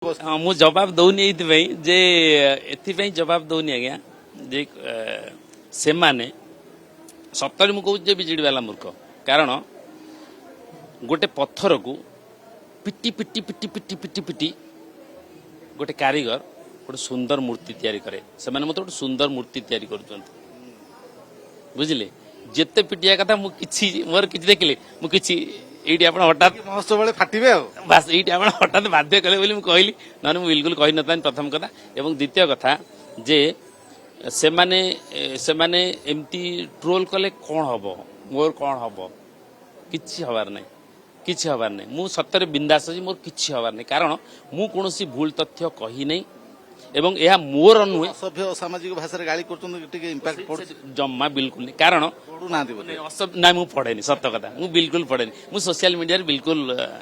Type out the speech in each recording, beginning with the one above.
हाँ मु जवाब दौनी जे एथि जवाब दौनी आज्ञा जे से माने सप्ताह मुझे कहूँ विजेडी वाला मूर्ख कारण गोटे पत्थर को पिटी पिटी पिटी पिटी पिटी पिटी गोटे कारीगर गोटे सुंदर मूर्ति तैयारी करे से मत गोटे सुंदर मूर्ति तैयारी कर बुझिले जिते पिटिया कथा मोर कि देखिले मुझे ये हठात महोत्सव बेले फाटिबे बास ये हठात बाध्य कले बोली कहली ना बिल्कुल कही न प्रथम कथा एवं द्वितीय कथा जे से माने एमती ट्रोल कले कौन हम मोर कौन हम किछि हबार नहीं किछि हबार नहीं मु सत्तर बिंदास अछि मोर किछि हबार नहीं कारण मु कोनोसी भूल तथ्य कही नहीं एवं यह मोर नुहे असभ्य असामाजिक भाषा गाड़ी करम्पैक्ट पड़े जम्मा बिल्कुल नहीं कारण पढ़ुना ना मु पढ़ेनी सत कथा मु बिल्कुल पढ़ेनी मु सोशल मीडिया बिल्कुल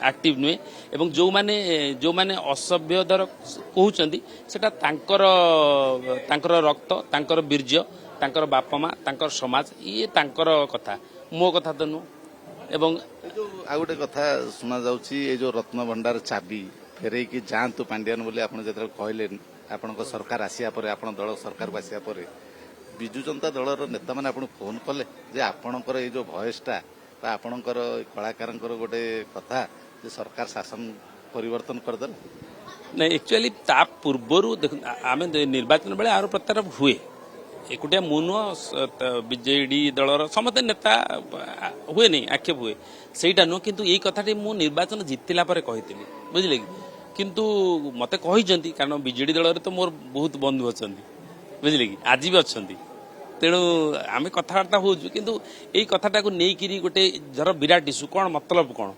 एक्टिव नुहे एवं जो माने असभ्य दर कहउचंदी सेटा तांकर रक्त तांकर वीर्य तांकर बापा माँ तांकर समाज ये तांकर कथा मो कथा तो नु एवं आ गोटे कथा सुना जाउची ए जो रत्न भंडार चाबी फेरे की जांतु पांड्यान बोले आपण जेतरा कहले आपण सरकार आसिया परे आपण दल सरकार आसिया परे विजु जनता दलर नेता मैंने आपको फोन कले जे आपणकर ये जो भयसटा आपणकर कलाकार गोटे कथा जे सरकार शासन परिवर्तन करदे नहीं एक्चुअली ता पूर्वर देख आम निर्वाचन बेले आर प्रत्यारोप हुए एकुटिया मु नुह विजेडी दलर समस्त नेता हुए नहीं आक्षेप हुए सहीटा नुह किंतु यही कथाटी मु निर्वाचन जीतला पर कही बुझिले किंतु मते कही कारण विजेडी दल तो मोर बहुत बंधु अच्छा बुझिले कि आज भी अच्छा तेणु आम कथबार्ता हो किंतु यही कथाटा को नहीं गोटे धर विराट इश्यू कौन मतलब कौन